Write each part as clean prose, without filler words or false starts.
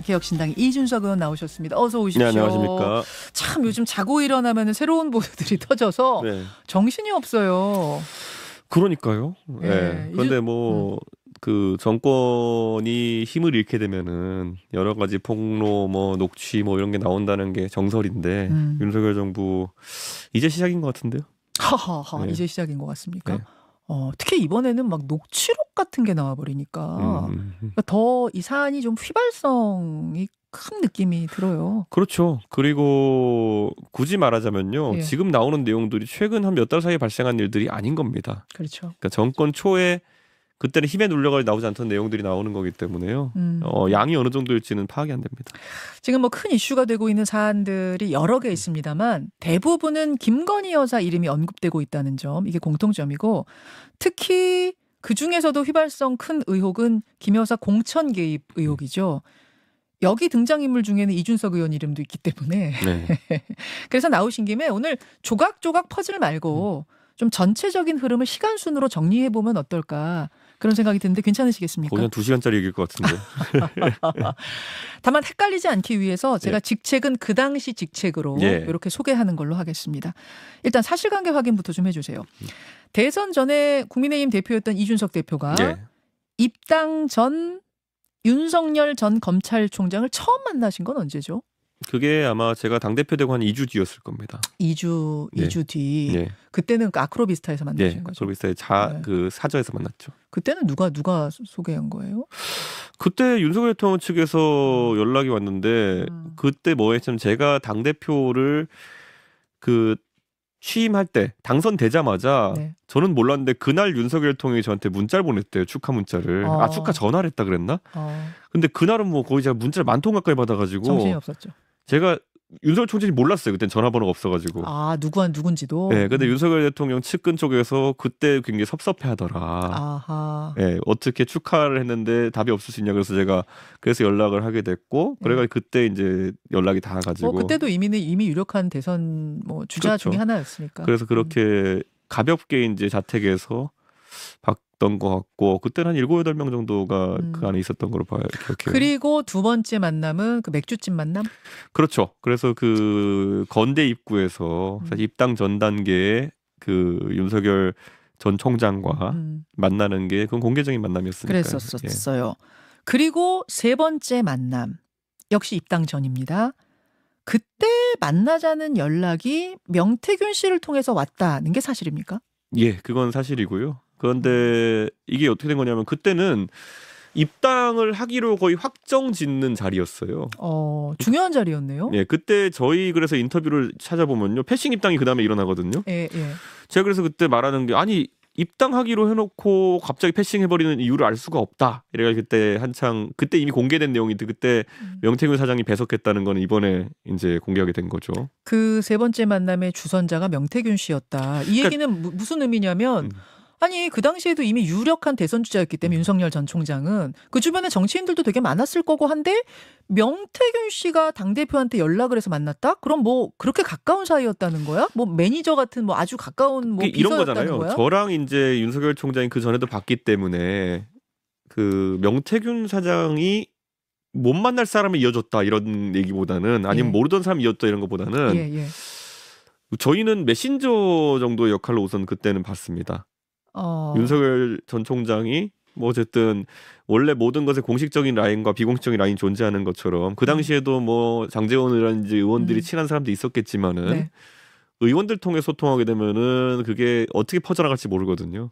개혁신당의 이준석 의원 나오셨습니다. 어서 오십시오. 네, 안녕하십니까. 참 요즘 자고 일어나면 새로운 보도들이 터져서 네. 정신이 없어요. 그러니까요. 예. 네. 그런데 뭐 그 정권이 힘을 잃게 되면은 여러 가지 폭로, 뭐 녹취, 뭐 이런 게 나온다는 게 정설인데 윤석열 정부 이제 시작인 것 같은데요. 하하하. 네. 이제 시작인 것 같습니까? 네. 특히 이번에는 막 녹취록 같은 게 나와 버리니까 더 이 사안이 좀 휘발성이 큰 느낌이 들어요. 그렇죠. 그리고 굳이 말하자면요, 예. 지금 나오는 내용들이 최근 한 몇 달 사이에 발생한 일들이 아닌 겁니다. 그렇죠. 그러니까 정권 초에 그때는 힘에 눌려가지고 나오지 않던 내용들이 나오는 거기 때문에요. 양이 어느 정도일지는 파악이 안 됩니다. 지금 뭐 큰 이슈가 되고 있는 사안들이 여러 개 있습니다만 대부분은 김건희 여사 이름이 언급되고 있다는 점, 이게 공통점이고, 특히 그 중에서도 휘발성 큰 의혹은 김 여사 공천 개입 의혹이죠. 여기 등장인물 중에는 이준석 의원 이름도 있기 때문에 네. 그래서 나오신 김에 오늘 조각조각 퍼즐 말고 좀 전체적인 흐름을 시간 순으로 정리해 보면 어떨까, 그런 생각이 드는데 괜찮으시겠습니까? 거의 한 2시간짜리 얘기일 것 같은데. 다만 헷갈리지 않기 위해서 제가 직책은 그 당시 직책으로 예. 이렇게 소개하는 걸로 하겠습니다. 일단 사실관계 확인부터 좀 해주세요. 대선 전에 국민의힘 대표였던 이준석 대표가 예. 입당 전 윤석열 전 검찰총장을 처음 만나신 건 언제죠? 그게 아마 제가 당대표 되고 한 2주 뒤였을 겁니다. 2주 네. 뒤. 네. 그때는 그 아크로비스타에서 만나신 네. 거죠? 그로비스의 네. 그 사저에서 만났죠. 그때는 누가 소개한 거예요? 그때 윤석열 대통령 측에서 연락이 왔는데 그때 뭐 했냐면 제가 당대표를 그 취임할 때 당선되자마자 네. 저는 몰랐는데 그날 윤석열 대통령이 저한테 문자를 보냈대요. 축하 문자를. 축하 전화를 했다 그랬나? 근데 그날은 뭐 거의 제가 문자를 10통 가까이 받아가지고 정신이 없었죠. 제가 윤석열 총장이 몰랐어요. 그땐 전화번호가 없어가지고. 누군지도. 네, 근데 윤석열 대통령 측근 쪽에서 그때 굉장히 섭섭해하더라. 아하. 네, 어떻게 축하를 했는데 답이 없을 수 있냐. 그래서 제가 연락을 하게 됐고, 그래가지고 그때 이제 연락이 닿아가지고. 그때도 이미 유력한 대선 뭐 주자 그렇죠. 중에 하나였으니까. 그래서 그렇게 가볍게 이제 자택에서 봤던 것 같고, 그때는 한 7, 8명 정도가 그 안에 있었던 걸로 기억해요. 그리고 두 번째 만남은 그 맥주집 만남? 그렇죠. 그래서 그 건대 입구에서 사실 입당 전 단계에 그 윤석열 전 총장과 만나는 게 그건 공개적인 만남이었으니까. 그랬었어요. 그리고 세 번째 만남 역시 입당 전입니다. 그때 만나자는 연락이 명태균 씨를 통해서 왔다는 게 사실입니까? 예, 그건 사실이고요. 그런데 이게 어떻게 된 거냐면 그때는 입당을 하기로 거의 확정 짓는 자리였어요. 중요한 자리였네요. 예, 그때 저희 그래서 인터뷰를 찾아보면요, 패싱 입당이 그 다음에 일어나거든요. 예. 제가 그래서 그때 말하는 게, 아니 입당하기로 해놓고 갑자기 패싱 해버리는 이유를 알 수가 없다. 이래가 그때 이미 공개된 내용인데 그때 명태균 사장이 배석했다는 건 이번에 이제 공개하게 된 거죠. 그 세 번째 만남의 주선자가 명태균 씨였다. 이 얘기는 무슨 의미냐면. 아니 그 당시에도 이미 유력한 대선 주자였기 때문에 윤석열 전 총장은 그 주변에 정치인들도 되게 많았을 거고 한데 명태균 씨가 당대표한테 연락을 해서 만났다? 그럼 뭐 그렇게 가까운 사이였다는 거야? 뭐 매니저 같은 뭐 아주 가까운 뭐 이런 비서였다는 거잖아요. 거야? 저랑 이제 윤석열 총장이 그 전에도 봤기 때문에 그 명태균 사장이 못 만날 사람을 이어줬다 이런 얘기보다는, 아니면 모르던 사람이 이어줬다 이런 것보다는 저희는 메신저 정도의 역할로 우선 그때는 봤습니다. 윤석열 전 총장이 뭐 어쨌든 원래 모든 것에 공식적인 라인과 비공식적인 라인이 존재하는 것처럼 그 당시에도 뭐 장제원이라든지 의원들이 친한 사람도 있었겠지만은 의원들 통해 소통하게 되면은 그게 어떻게 퍼져나갈지 모르거든요.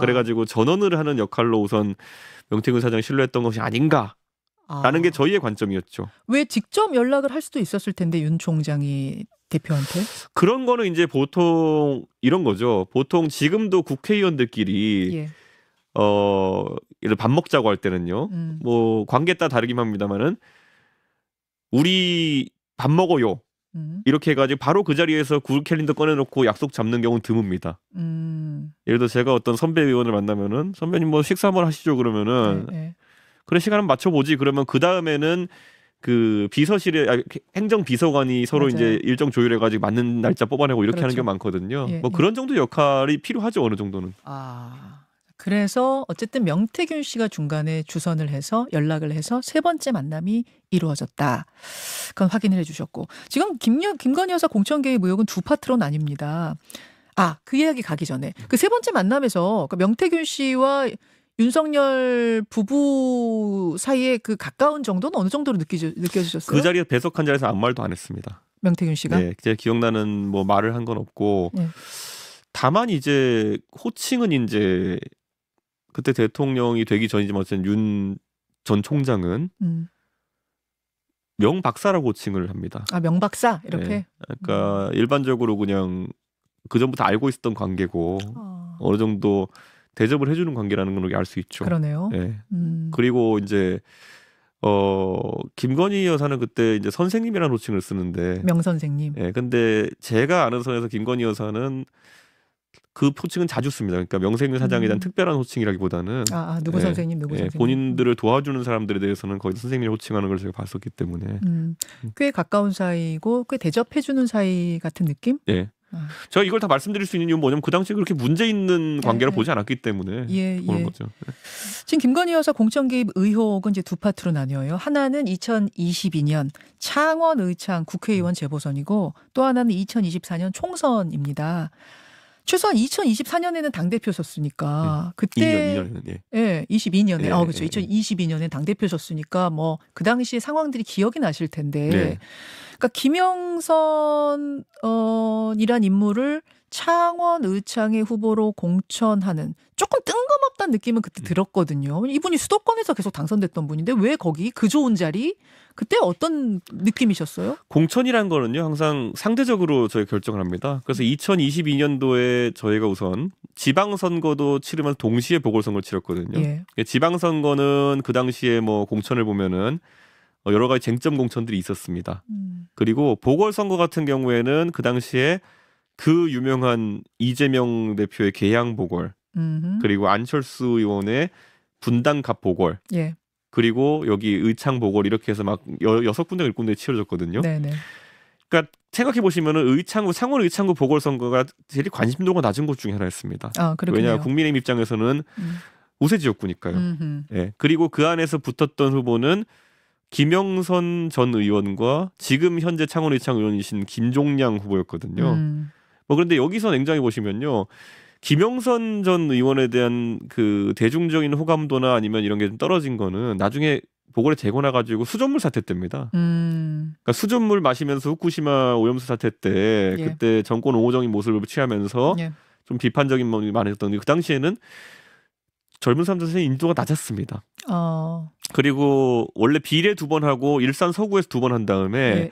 그래가지고 전원을 하는 역할로 우선 명태균 사장을 신뢰했던 것이 아닌가라는 게 저희의 관점이었죠. 왜 직접 연락을 할 수도 있었을 텐데 윤 총장이 대표한테? 그런 거는 이제 보통 이런 거죠. 보통 지금도 국회의원들끼리 예를 밥 먹자고 할 때는요. 뭐 관계에 따라 다르긴 합니다만은 우리 밥 먹어요. 이렇게 해가지고 바로 그 자리에서 구글 캘린더 꺼내놓고 약속 잡는 경우는 드뭅니다. 예를 들어 제가 어떤 선배 의원을 만나면은 선배님 뭐 식사 한번 하시죠 그러면은 그래 시간 한번 맞춰보지 그러면 그 다음에는 그 비서실에 행정 비서관이 서로 이제 일정 조율해가지고 맞는 날짜 뽑아내고 이렇게 하는 게 많거든요. 뭐 그런 정도 역할이 필요하죠 어느 정도는. 그래서 어쨌든 명태균 씨가 중간에 주선을 해서 연락을 해서 세 번째 만남이 이루어졌다. 그건 확인을 해주셨고 지금 김건희 여사 공천 개입 의혹은 두 파트로 나뉩니다. 그 이야기 가기 전에 그 세 번째 만남에서 명태균 씨와 윤석열 부부 사이에 그 가까운 정도는 어느 정도로 느껴지셨어요? 그 자리에 배석한 자리에서 아무 말도 안 했습니다. 명태균 씨가? 네, 제가 기억나는 뭐 말을 한 건 없고 네. 다만 이제 호칭은 이제 그때 대통령이 되기 전이지만 어쨌든 윤 전 총장은 명박사라고 호칭을 합니다. 명박사 이렇게? 네, 그러니까 일반적으로 그냥 그 전부터 알고 있었던 관계고 어느 정도 대접을 해주는 관계라는 걸 알 수 있죠. 그러네요. 네. 그리고 이제 김건희 여사는 그때 이제 선생님이라는 호칭을 쓰는데 명선생님. 예, 근데 제가 아는 선에서 김건희 여사는 그 호칭은 자주 씁니다. 그러니까 명색균 사장에 대한 특별한 호칭이라기보다는 누구 선생님, 누구 선생님. 본인들을 도와주는 사람들에 대해서는 거의 선생님을 호칭하는 걸 제가 봤었기 때문에 꽤 가까운 사이고 꽤 대접해주는 사이 같은 느낌? 예. 제가 이걸 다 말씀드릴 수 있는 이유는 뭐냐면 그 당시에 그렇게 문제 있는 관계를 보지 않았기 때문에 보는 거죠. 지금 김건희 여사 공천 개입 의혹은 이제 두 파트로 나뉘어요. 하나는 2022년 창원 의창 국회의원 재보선이고 또 하나는 2024년 총선입니다. 최소한 2024년에는 당대표셨으니까 그때 2년에는 22년에 그렇죠. 2022년에 당대표셨으니까 뭐 그 당시 상황들이 기억이 나실 텐데 그러니까 김영선이란 인물을 창원 의창의 후보로 공천하는 조금 뜬금없다는 느낌은 그때 들었거든요. 이분이 수도권에서 계속 당선됐던 분인데 왜 거기 그 좋은 자리? 그때 어떤 느낌이셨어요? 공천이라는 거는요 항상 상대적으로 저희가 결정을 합니다. 그래서 2022년도에 저희가 우선 지방선거도 치르면서 동시에 보궐선거를 치렀거든요. 지방선거는 그 당시에 뭐 공천을 보면은 여러 가지 쟁점 공천들이 있었습니다. 그리고 보궐선거 같은 경우에는 그 당시에 그 유명한 이재명 대표의 계양 보궐, 그리고 안철수 의원의 분당갑 보궐, 그리고 여기 의창 보궐 이렇게 해서 막 6군데 7군데 치러졌거든요. 그러니까 생각해 보시면은 창원 의창구 보궐선거가 제일 관심도가 낮은 곳 중에 하나였습니다. 왜냐 국민의힘 입장에서는 우세 지역구니까요. 그리고 그 안에서 붙었던 후보는 김영선 전 의원과 지금 현재 창원 의창 의원이신 김종량 후보였거든요. 뭐 그런데 여기서 냉정해 보시면요. 김영선 전 의원에 대한 그 대중적인 호감도나 아니면 이런 게 좀 떨어진 거는 나중에 보궐에 재고나가지고 수돗물 사태 때입니다. 그러니까 수돗물 마시면서 후쿠시마 오염수 사태 때 그때 정권 옹호적인 모습을 취하면서 좀 비판적인 면이 많았던 그 당시에는 젊은 사람들 사이에 인지도가 낮았습니다. 그리고 원래 비례 2번 하고 일산 서구에서 2번 한 다음에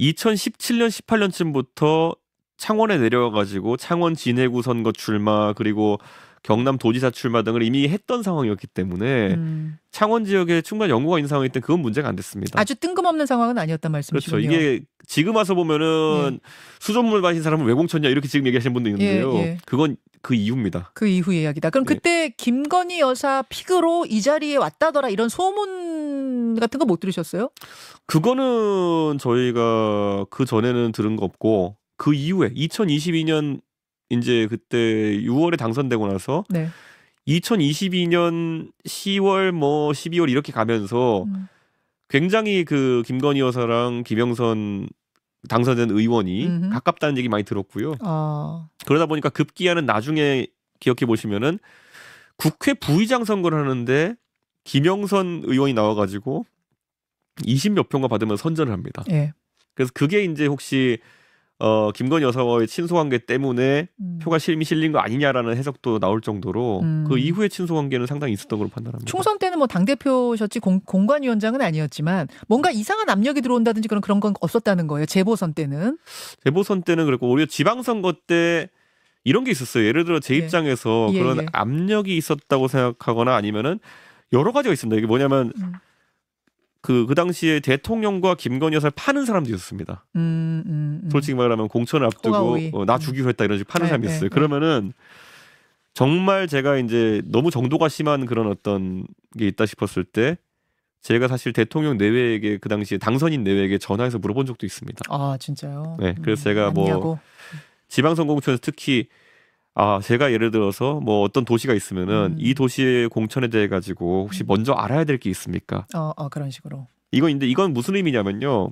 2017년 18년쯤부터 창원에 내려와가지고 창원 진해구 선거 출마 그리고 경남 도지사 출마 등을 이미 했던 상황이었기 때문에 창원 지역에 충분한 연구가 있는 상황일 때 그건 문제가 안 됐습니다. 아주 뜬금없는 상황은 아니었단 말씀이시군요. 그렇죠. 이게 지금 와서 보면은 수돗물 마신 사람은 왜 공천이냐 이렇게 지금 얘기하시는 분도 있는데요. 그건 그 이유입니다. 그 이후 이야기다. 그럼 그때 김건희 여사 픽으로 이 자리에 왔다더라 이런 소문 같은 거 못 들으셨어요? 그거는 저희가 그 전에는 들은 거 없고 그 이후에 2022년 이제 그때 6월에 당선되고 나서 2022년 10월 뭐 12월 이렇게 가면서 굉장히 그 김건희 여사랑 김영선 당선된 의원이 가깝다는 얘기 많이 들었고요. 그러다 보니까 급기야는 나중에 기억해 보시면은 국회 부의장 선거를 하는데 김영선 의원이 나와가지고 20몇 표가 받으면 선전을 합니다. 그래서 그게 이제 혹시 김건희 여사와의 친소관계 때문에 표가 실린 거 아니냐라는 해석도 나올 정도로 그 이후에 친소관계는 상당히 있었던 걸로 판단합니다. 총선 때는 뭐 당대표셨지 공관위원장은 아니었지만 뭔가 이상한 압력이 들어온다든지 그런 건 없었다는 거예요. 재보선 때는. 재보선 때는 그랬고 오히려 지방선거 때 이런 게 있었어요. 예를 들어 제 입장에서 그런 압력이 있었다고 생각하거나 아니면은 여러 가지가 있습니다. 이게 뭐냐면 그 당시에 대통령과 김건희 여사를 파는 사람도 있었습니다. 솔직히 말하면 공천을 앞두고 나 주기로 했다 이런 식으로 파는 사람이 있어요. 그러면은 정말 제가 이제 너무 정도가 심한 그런 어떤 게 있다 싶었을 때 제가 사실 대통령 내외에게 그 당시에 당선인 내외에게 전화해서 물어본 적도 있습니다. 아 진짜요? 네, 그래서 제가 뭐 지방선거 공천에서 특히 제가 예를 들어서 뭐 어떤 도시가 있으면은 이 도시의 공천에 대해 가지고 혹시 먼저 알아야 될 게 있습니까? 그런 식으로. 이건 무슨 의미냐면요.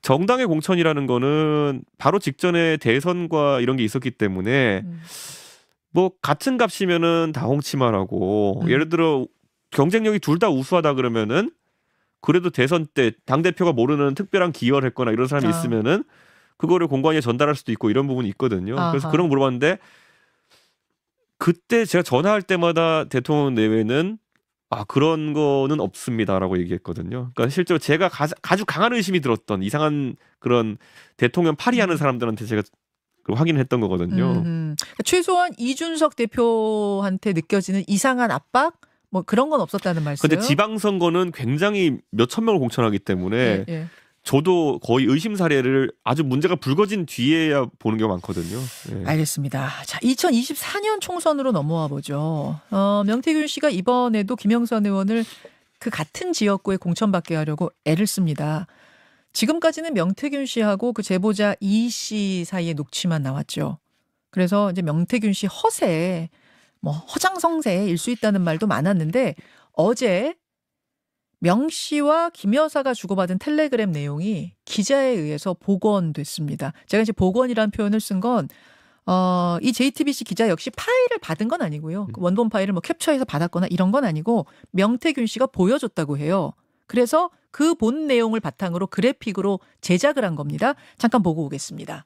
정당의 공천이라는 거는 바로 직전에 대선과 이런 게 있었기 때문에 뭐 같은 값이면은 다 홍치마라고 예를 들어 경쟁력이 둘 다 우수하다 그러면은 그래도 대선 때 당대표가 모르는 특별한 기여를 했거나 이런 사람이 있으면은 그거를 공관위에 전달할 수도 있고 이런 부분이 있거든요. 그래서 그런 거 물어봤는데 그때 제가 전화할 때마다 대통령 내외는 그런 거는 없습니다라고 얘기했거든요. 그러니까 실제로 제가 아주 강한 의심이 들었던 이상한 그런 대통령 파리하는 사람들한테 제가 확인을 했던 거거든요. 최소한 이준석 대표한테 느껴지는 이상한 압박? 뭐 그런 건 없었다는 말씀. 근데 지방선거는 굉장히 몇천 명을 공천하기 때문에 저도 거의 의심 사례를 아주 문제가 불거진 뒤에야 보는 경우가 많거든요. 알겠습니다. 자, 2024년 총선으로 넘어와 보죠. 명태균 씨가 이번에도 김영선 의원을 그 같은 지역구에 공천받게 하려고 애를 씁니다. 지금까지는 명태균 씨하고 그 제보자 이 씨 사이의 녹취만 나왔죠. 그래서 이제 명태균 씨 허세, 뭐 허장성세일 수 있다는 말도 많았는데 어제 명 씨와 김 여사가 주고받은 텔레그램 내용이 기자에 의해서 복원됐습니다. 제가 이제 복원이라는 표현을 쓴 건 이 JTBC 기자 역시 파일을 받은 건 아니고요. 원본 파일을 뭐 캡처해서 받았거나 이런 건 아니고 명태균 씨가 보여줬다고 해요. 그래서 그 본 내용을 바탕으로 그래픽으로 제작을 한 겁니다. 잠깐 보고 오겠습니다.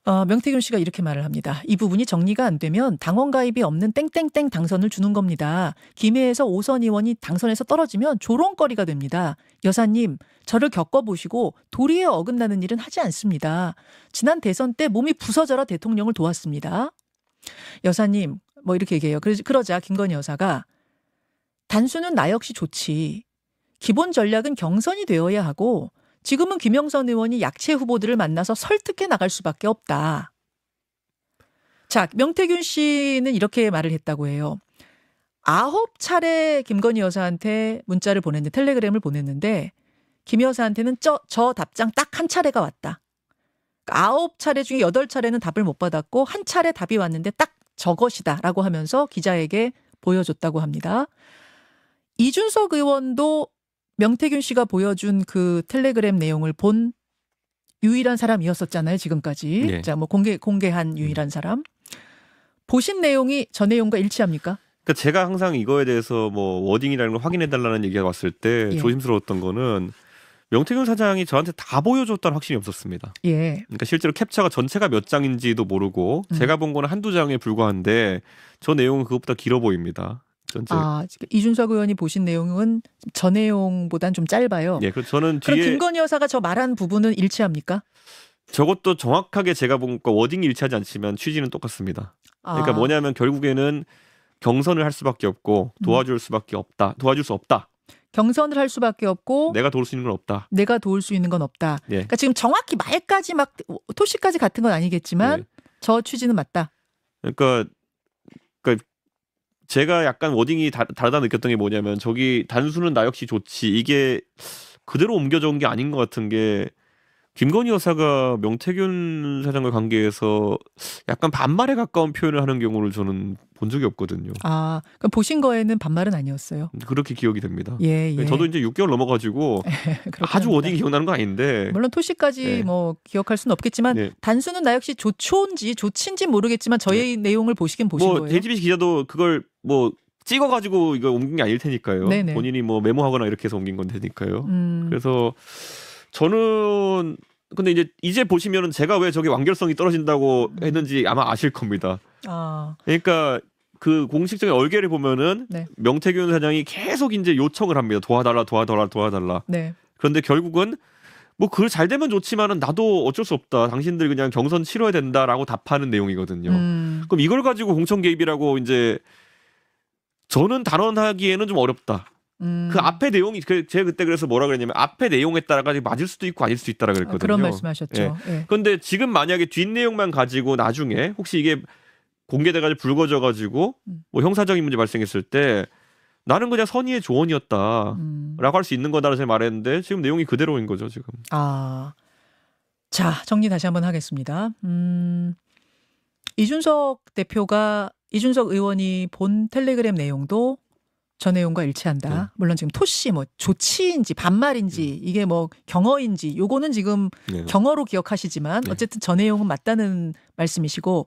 명태균 씨가 이렇게 말을 합니다. 이 부분이 정리가 안 되면 당원 가입이 없는 땡땡땡 당선을 주는 겁니다. 김해에서 오선 의원이 당선에서 떨어지면 조롱거리가 됩니다. 여사님, 저를 겪어보시고 도리에 어긋나는 일은 하지 않습니다. 지난 대선 때 몸이 부서져라 대통령을 도왔습니다. 여사님, 뭐 이렇게 얘기해요. 그러자 김건희 여사가 단수는 나 역시 좋지. 기본 전략은 경선이 되어야 하고 지금은 김영선 의원이 약체 후보들을 만나서 설득해 나갈 수밖에 없다. 자, 명태균 씨는 이렇게 말을 했다고 해요. 9차례 김건희 여사한테 문자를 보냈는데 텔레그램을 보냈는데 김 여사한테는 저 답장 딱 한 차례가 왔다. 9차례 중에 8차례는 답을 못 받았고 한 차례 답이 왔는데 딱 저것이다라고 하면서 기자에게 보여줬다고 합니다. 이준석 의원도 명태균 씨가 보여준 그 텔레그램 내용을 본 유일한 사람이었었잖아요, 지금까지. 네. 자, 뭐 공개한 유일한 사람. 보신 내용이 저 내용과 일치합니까? 그러니까 제가 항상 이거에 대해서 뭐 워딩이라는 걸 확인해달라는 얘기가 왔을 때 조심스러웠던 거는 명태균 사장이 저한테 다 보여줬다는 확신이 없었습니다. 그러니까 실제로 캡처가 전체가 몇 장인지도 모르고 제가 본 거는 한두 장에 불과한데 저 내용은 그것보다 길어 보입니다. 이준석 의원이 보신 내용은 저 내용보단 좀 짧아요. 그래서 저는 그럼 김건희 여사가 저 말한 부분은 일치합니까? 저것도 정확하게 제가 본 거 워딩이 일치하지 않지만 취지는 똑같습니다. 그러니까 뭐냐면 결국에는 경선을 할 수밖에 없고 도와줄 수 없다. 경선을 할 수밖에 없고 내가 도울 수 있는 건 없다. 내가 도울 수 있는 건 없다. 그러니까 지금 정확히 말까지 막 토시까지 같은 건 아니겠지만 저 취지는 맞다. 그러니까 제가 약간 워딩이 다르다 느꼈던 게 뭐냐면 저기 단수는 나 역시 좋지 이게 그대로 옮겨져 온 게 아닌 것 같은 게 김건희 여사가 명태균 사장과 관계에서 약간 반말에 가까운 표현을 하는 경우를 저는 본 적이 없거든요. 그럼 보신 거에는 반말은 아니었어요? 그렇게 기억이 됩니다. 예. 저도 이제 6개월 넘어가지고 아주 워딩이 기억나는 건 아닌데 물론 토시까지 뭐 기억할 수는 없겠지만 단수는 나 역시 좋친지 모르겠지만 저희 내용을 보신 거예요? JTBC 기자도 그걸 뭐 찍어가지고 이거 옮긴 게 아닐 테니까요. 네네. 본인이 뭐 메모하거나 이렇게 해서 옮긴 건 테니까요. 그래서 저는 근데 이제 보시면은 제가 왜 저게 완결성이 떨어진다고 했는지 아마 아실 겁니다. 그러니까 그 공식적인 얼개를 보면은 명태균 사장이 계속 이제 요청을 합니다. 도와달라. 그런데 결국은 뭐 그걸 잘 되면 좋지만은 나도 어쩔 수 없다. 당신들 그냥 경선 치러야 된다라고 답하는 내용이거든요. 그럼 이걸 가지고 공천 개입이라고 이제 저는 단언하기에는 좀 어렵다. 그 앞에 내용이 제가 그때 그래서 뭐라 그랬냐면 앞에 내용에 따라가 맞을 수도 있고 아닐 수도 있다라 그랬거든요. 그런 말씀하셨죠. 그런데 지금 만약에 뒷 내용만 가지고 나중에 혹시 이게 공개돼가지고 불거져가지고 뭐 형사적인 문제 발생했을 때 나는 그냥 선의의 조언이었다라고 할 수 있는 거다라고 제가 말했는데 지금 내용이 그대로인 거죠 지금. 자, 정리 다시 한번 하겠습니다. 이준석 의원이 본 텔레그램 내용도 저 내용과 일치한다. 물론 지금 토씨 뭐 조치인지 반말인지 이게 뭐 경어인지 요거는 지금 경어로 기억하시지만 어쨌든 저 내용은 맞다는 말씀이시고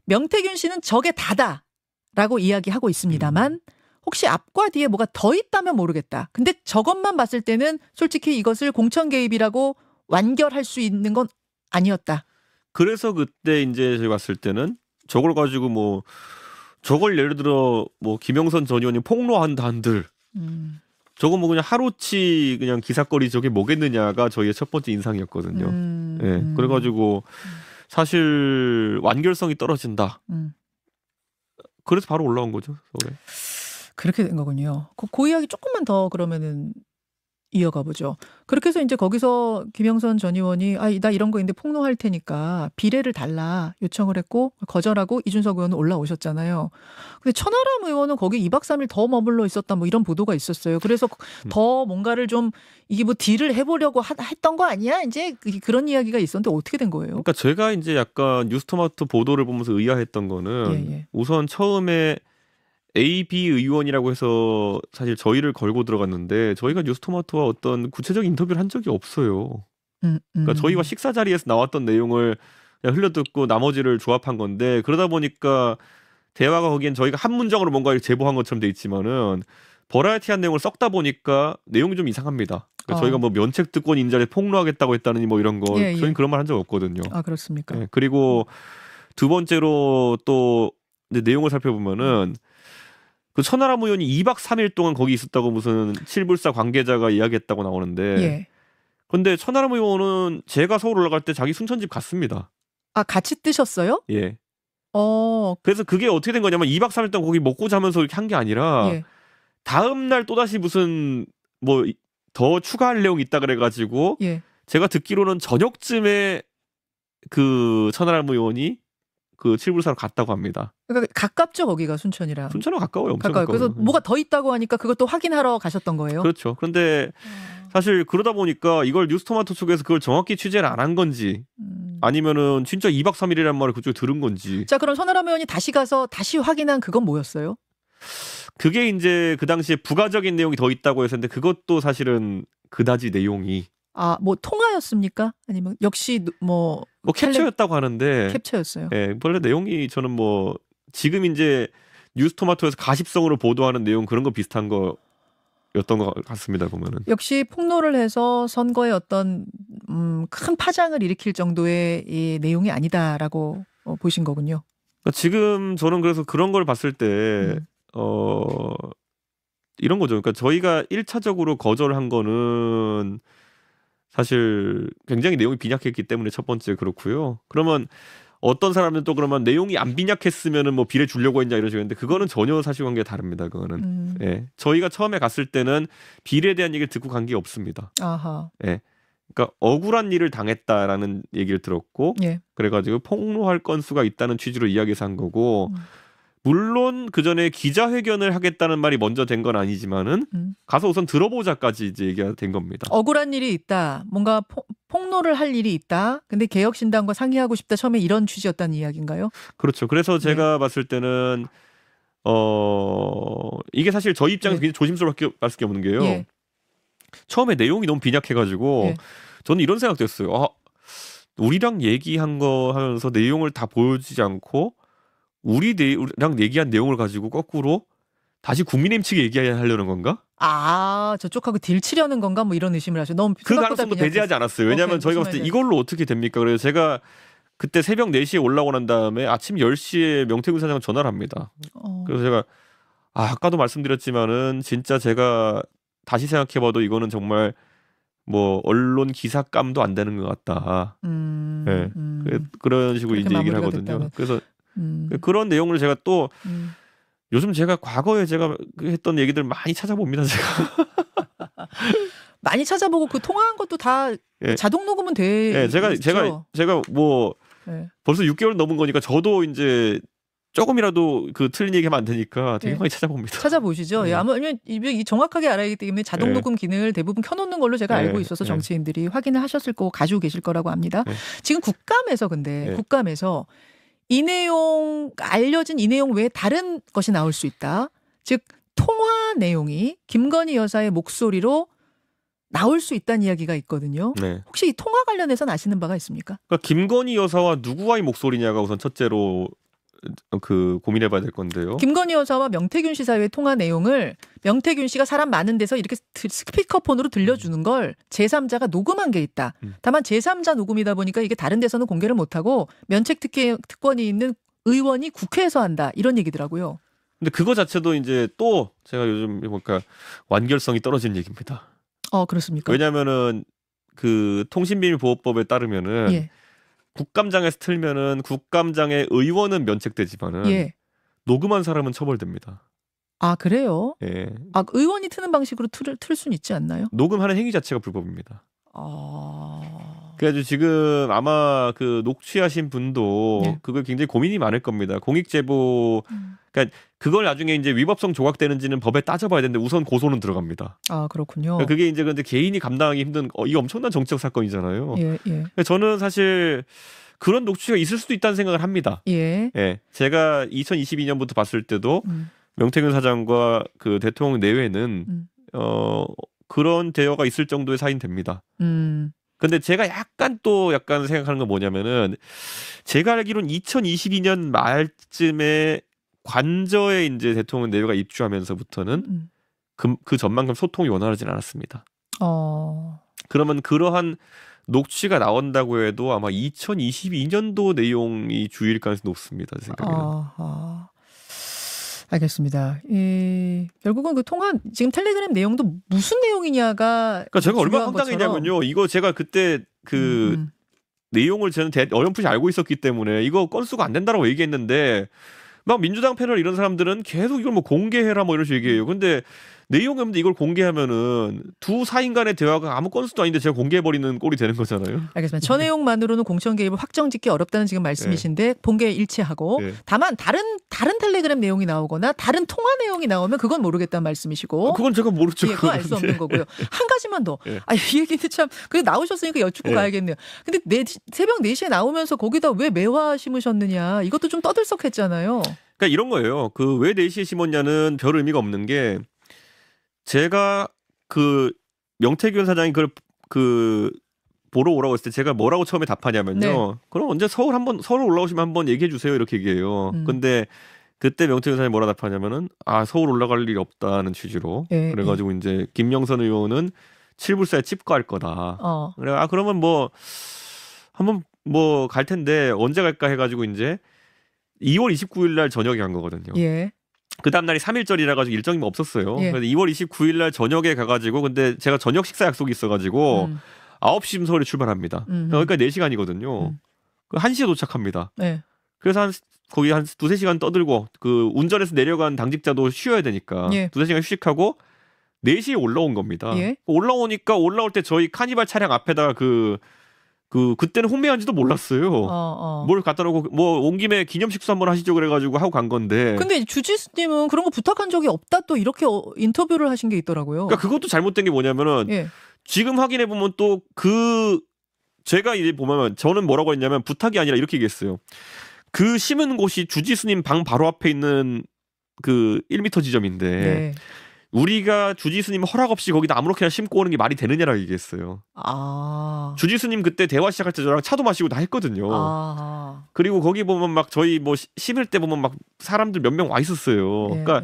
명태균 씨는 저게 다다라고 이야기하고 있습니다만 혹시 앞과 뒤에 뭐가 더 있다면 모르겠다. 근데 저것만 봤을 때는 솔직히 이것을 공천 개입이라고 완결할 수 있는 건 아니었다. 그래서 그때 이제 저희 봤을 때는 저걸 가지고 뭐 저걸 예를 들어 뭐 김영선 전 의원이 폭로한다 한들 저거 뭐 그냥 하루치 그냥 기사거리 저게 뭐겠느냐가 저희의 첫 번째 인상이었거든요. 예. 그래가지고 사실 완결성이 떨어진다. 그래서 바로 올라온 거죠. 서울에. 그렇게 된 거군요. 그 이야기 조금만 더 그러면은 이어가 보죠. 그렇게 해서 이제 거기서 김영선 전 의원이 나 이런 거 있는데 폭로할 테니까 비례를 달라 요청을 했고 거절하고 이준석 의원은 올라오셨잖아요. 근데 천하람 의원은 거기 2박 3일 더 머물러 있었다 뭐 이런 보도가 있었어요. 그래서 더 뭔가를 좀 이게 뭐 딜을 해보려고 했던 거 아니야? 이제 그런 이야기가 있었는데 어떻게 된 거예요? 그러니까 제가 이제 약간 뉴스토마토 보도를 보면서 의아했던 거는 우선 처음에 A, B 의원이라고 해서 사실 저희를 걸고 들어갔는데 저희가 뉴스토마토와 어떤 구체적인 인터뷰를 한 적이 없어요. 그러니까 저희와 식사 자리에서 나왔던 내용을 그냥 흘려듣고 나머지를 조합한 건데 그러다 보니까 대화가 거기엔 저희가 한 문장으로 뭔가 제보한 것처럼 돼 있지만은 버라이어티한 내용을 썩다 보니까 내용이 좀 이상합니다. 그러니까 저희가 뭐 면책 특권 인자를 폭로하겠다고 했다느니 뭐 이런 거 저희는 그런 말 한 적 없거든요. 아 그렇습니까? 네, 그리고 두 번째로 또 내용을 살펴보면은 그 천하람 의원이 2박 3일 동안 거기 있었다고 무슨 칠불사 관계자가 이야기했다고 나오는데 그런데 천하람 의원은 제가 서울 올라갈 때 자기 순천집 갔습니다. 아 같이 뜨셨어요? 예. 그래서 그게 어떻게 된 거냐면 2박 3일 동안 거기 먹고 자면서 이렇게 한 게 아니라 다음 날 또다시 무슨 뭐 더 추가할 내용이 있다 그래가지고 제가 듣기로는 저녁쯤에 그 천하람 의원이 그 칠불사로 갔다고 합니다. 그러니까 가깝죠 거기가 순천이랑. 순천은 가까워요. 엄청 가까워요. 가까워요. 그래서 뭐가 더 있다고 하니까 그것도 확인하러 가셨던 거예요. 그렇죠. 그런데 사실 그러다 보니까 이걸 뉴스토마토 쪽에서 그걸 정확히 취재를 안 한 건지 아니면은 진짜 2박 3일이란 말을 그쪽에 들은 건지. 자 그럼 천하람 의원이 다시 가서 다시 확인한 그건 뭐였어요? 그게 이제 그 당시에 부가적인 내용이 더 있다고 했었는데 그것도 사실은 그다지 내용이 뭐 통화였습니까? 아니면 역시 뭐 캡처였다고 하는데 캡처였어요. 예, 원래 내용이 저는 뭐 지금 이제 뉴스토마토에서 가십성으로 보도하는 내용 그런 거 비슷한 거였던 것 같습니다. 보면은 역시 폭로를 해서 선거에 어떤 큰 파장을 일으킬 정도의 이 내용이 아니다라고 보신 거군요. 그러니까 지금 저는 그래서 그런 걸 봤을 때 이런 거죠. 그러니까 저희가 1차적으로 거절한 거는 사실 굉장히 내용이 빈약했기 때문에 첫 번째 그렇고요. 그러면 어떤 사람들은 또 그러면 내용이 안 빈약했으면은 뭐 비례 주려고 했냐 이런 식인데 그거는 전혀 사실관계가 다릅니다. 그거는 예. 저희가 처음에 갔을 때는 비례에 대한 얘기를 듣고 간 게 없습니다. 아하. 예. 그러니까 억울한 일을 당했다라는 얘기를 들었고 그래가지고 폭로할 건수가 있다는 취지로 이야기해서 한 거고 물론 그 전에 기자회견을 하겠다는 말이 먼저 된 건 아니지만은 가서 우선 들어보자까지 이제 얘기가 된 겁니다. 억울한 일이 있다. 뭔가 폭로를 할 일이 있다. 근데 개혁신당과 상의하고 싶다. 처음에 이런 취지였다는 이야기인가요? 그렇죠. 그래서 제가 봤을 때는 이게 사실 저희 입장에서 굉장히 조심스럽게 할 수밖에 없는 게요. 처음에 내용이 너무 빈약해가지고 저는 이런 생각도 했어요. 우리랑 얘기한 거 하면서 내용을 다 보여주지 않고 우리랑 얘기한 내용을 가지고 거꾸로 다시 국민의힘 측에 얘기하려는 건가? 저쪽하고 딜 치려는 건가? 뭐 이런 의심을 하죠. 너무 그 가능성도 배제하지 않았어요. 왜냐하면 저희가 봤을 때 이걸로 어떻게 됩니까? 그래서 제가 그때 새벽 4시에 올라오고 난 다음에 아침 10시에 명태균 사장은 전화를 합니다. 그래서 제가 아까도 말씀드렸지만은 진짜 제가 다시 생각해봐도 이거는 정말 뭐 언론 기사감도 안 되는 것 같다. 그런 식으로 이제 얘기를 하거든요. 됐다는. 그래서 그런 내용을 제가 또 요즘 제가 과거에 제가 했던 얘기들 많이 찾아봅니다. 제가 많이 찾아보고 그 통화한 것도 다 자동 녹음은 돼. 제가 뭐 벌써 6개월 넘은 거니까 저도 이제 조금이라도 그 틀린 얘기하면 안 되니까 되게 많이 찾아봅니다. 찾아보시죠. 아무튼 이 정확하게 알아야 하기 때문에 자동 녹음 기능을 대부분 켜놓는 걸로 제가 알고 있어서 정치인들이 확인을 하셨을 거고 가지고 계실 거라고 합니다. 지금 국감에서 이 내용 알려진 이 내용 외에 다른 것이 나올 수 있다. 즉 통화 내용이 김건희 여사의 목소리로 나올 수 있다는 이야기가 있거든요. 네. 혹시 이 통화 관련해서는 아시는 바가 있습니까? 그러니까 김건희 여사와 누구와의 목소리냐가 우선 첫째로 그 고민해봐야 될 건데요. 김건희 여사와 명태균 씨 사이의 통화 내용을 명태균 씨가 사람 많은 데서 이렇게 스피커폰으로 들려주는 걸 제3자가 녹음한 게 있다. 다만 제3자 녹음이다 보니까 이게 다른 데서는 공개를 못하고 면책 특권이 있는 의원이 국회에서 한다. 이런 얘기더라고요. 근데 그거 자체도 이제 또 제가 요즘 보니까 완결성이 떨어진 얘기입니다. 그렇습니까? 왜냐면은 그 통신비밀보호법에 따르면은 예. 국감장에서 틀면은 국감장의 의원은 면책되지만은 예. 녹음한 사람은 처벌됩니다. 아 그래요? 예. 의원이 트는 방식으로 틀 수는 있지 않나요? 녹음하는 행위 자체가 불법입니다. 아. 그래가지고 지금 아마 그 녹취하신 분도 예. 그걸 굉장히 고민이 많을 겁니다. 공익제보, 그러니까 그걸 나중에 이제 위법성 조각되는지는 법에 따져봐야 되는데 우선 고소는 들어갑니다. 아 그렇군요. 그러니까 그게 이제 근데 개인이 감당하기 힘든 이게 엄청난 정치적 사건이잖아요. 예, 예. 저는 사실 그런 녹취가 있을 수도 있다는 생각을 합니다. 예. 예. 제가 2022년부터 봤을 때도 명태균 사장과 그 대통령 내외는 그런 대화가 있을 정도의 사이는 됩니다. 근데 제가 약간 생각하는 건 뭐냐면은 제가 알기로는 2022년 말쯤에 관저에 이제 대통령 내외가 입주하면서부터는 그 전만큼 소통이 원활하진 않았습니다. 그러면 그러한 녹취가 나온다고 해도 아마 2022년도 내용이 주일 가능성이 높습니다. 제 생각에는. 알겠습니다. 결국은 그 통화 지금 텔레그램 내용도 무슨 내용이냐가 그러니까 제가 얼마나 중요한 황당했냐면요. 이거 제가 그때 그 내용을 저는 어렴풋이 알고 있었기 때문에 이거 건수가 안 된다라고 얘기했는데 막 민주당 패널 이런 사람들은 계속 이걸 뭐 공개해라 뭐 이런 식으로 얘기해요. 근데 내용이 없는데 이걸 공개하면은 두 사인 간의 대화가 아무 건수도 아닌데 제가 공개해버리는 꼴이 되는 거잖아요. 알겠습니다. 저 내용만으로는 공천 개입을 확정짓기 어렵다는 지금 말씀이신데 본계 일치하고 다만 다른 텔레그램 내용이 나오거나 다른 통화 내용이 나오면 그건 모르겠다는 말씀이시고 그건 제가 모르죠. 그건 알 수 없는 거고요. 한 가지만 더. 이 얘기는 참 그래 나오셨으니까 여쭙고 가야겠네요. 근데 새벽 4시에 나오면서 거기다 왜 매화 심으셨느냐 이것도 좀 떠들썩했잖아요. 그러니까 이런 거예요. 그 왜 4시에 심었냐는 별 의미가 없는 게 제가 그 명태균 사장이 그걸 보러 오라고 했을 때 제가 뭐라고 처음에 답하냐면요. 그럼 언제 서울 올라오시면 한번 얘기해 주세요. 이렇게 얘기해요. 근데 그때 명태균 사장이 뭐라 답하냐면은 서울 올라갈 일이 없다는 취지로. 그래가지고 이제 김영선 의원은 7불사에 찝거할 거다. 그래 그러면 뭐 한번 뭐 갈 텐데 언제 갈까 해가지고 이제 2월 29일 날 저녁에 간 거거든요. 그 다음날이 3일절이라 가지고 일정이 없었어요. 그래서 2월 29일 날 저녁에 가가지고 근데 제가 저녁 식사 약속이 있어가지고 9시쯤 서울에 출발합니다. 여기까지 4시간이거든요. 1시에 도착합니다. 그래서 거기 한 2-3시간 떠들고 그 운전해서 내려간 당직자도 쉬어야 되니까 2-3시간 휴식하고 4시에 올라온 겁니다. 올라오니까 올라올 때 저희 카니발 차량 앞에다가 그때는 홍매한지도 몰랐어요. 뭘 갖다 놓고 뭐 온 김에 기념 식수 한번 하시죠 그래가지고 하고 간 건데. 근데 주지스님은 그런 거 부탁한 적이 없다 또 이렇게 인터뷰를 하신 게 있더라고요. 그러니까 그것도 잘못된 게 뭐냐면은 지금 확인해 보면 또 제가 이제 보면 저는 뭐라고 했냐면 부탁이 아니라 이렇게 얘기했어요. 그 심은 곳이 주지스님 방 바로 앞에 있는 그 1m 지점인데. 우리가 주지스님 허락 없이 거기다 아무렇게나 심고 오는 게 말이 되느냐라고 얘기했어요. 주지스님 그때 대화 시작할 때 저랑 차도 마시고 다 했거든요. 그리고 거기 보면 막 저희 뭐 심을 때 보면 막 사람들 몇 명 와 있었어요. 그러니까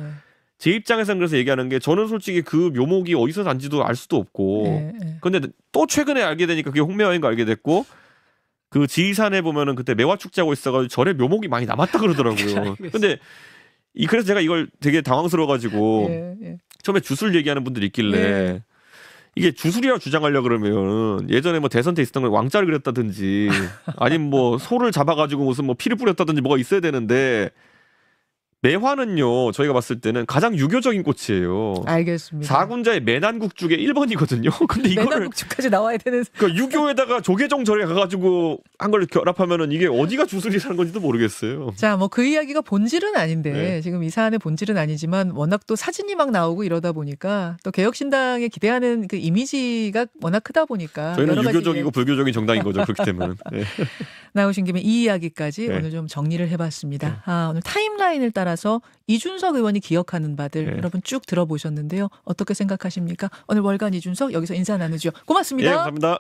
제 입장에서는 그래서 얘기하는 게 저는 솔직히 그 묘목이 어디서 난지도 알 수도 없고 근데 또 최근에 알게 되니까 그게 홍매화인 거 알게 됐고 그 지리산에 보면은 그때 매화 축제하고 있어가지고 절에 묘목이 많이 남았다 그러더라고요. 근데 그래서 제가 이걸 되게 당황스러워가지고 처음에 주술 얘기하는 분들이 있길래 이게 주술이라고 주장하려 그러면 예전에 뭐 대선 때 있었던 걸 왕자를 그렸다든지 아니면 뭐 소를 잡아가지고 무슨 뭐 피를 뿌렸다든지 뭐가 있어야 되는데 매화는요, 저희가 봤을 때는 가장 유교적인 꽃이에요. 알겠습니다. 4군자의 매난국 중에 1번이거든요. 근데 이거를 매난국주까지 나와야 되는. 그러니까 유교에다가 조계종절에 가가지고 한 걸 결합하면은 이게 어디가 주술이라는 건지도 모르겠어요. 자, 뭐 그 이야기가 본질은 아닌데 네. 지금 이 사안의 본질은 아니지만 워낙 또 사진이 막 나오고 이러다 보니까 또 개혁신당에 기대하는 그 이미지가 워낙 크다 보니까 저희는 여러 가지 유교적이고 불교적인 정당인 거죠. 그렇기 때문에. 네. 나오신 김에 이 이야기까지 네. 오늘 좀 정리를 해봤습니다. 네. 오늘 타임라인을 따라서 이준석 의원이 기억하는 바들 네. 여러분 쭉 들어보셨는데요. 어떻게 생각하십니까? 오늘 월간 이준석 여기서 인사 나누죠. 고맙습니다. 예, 감사합니다.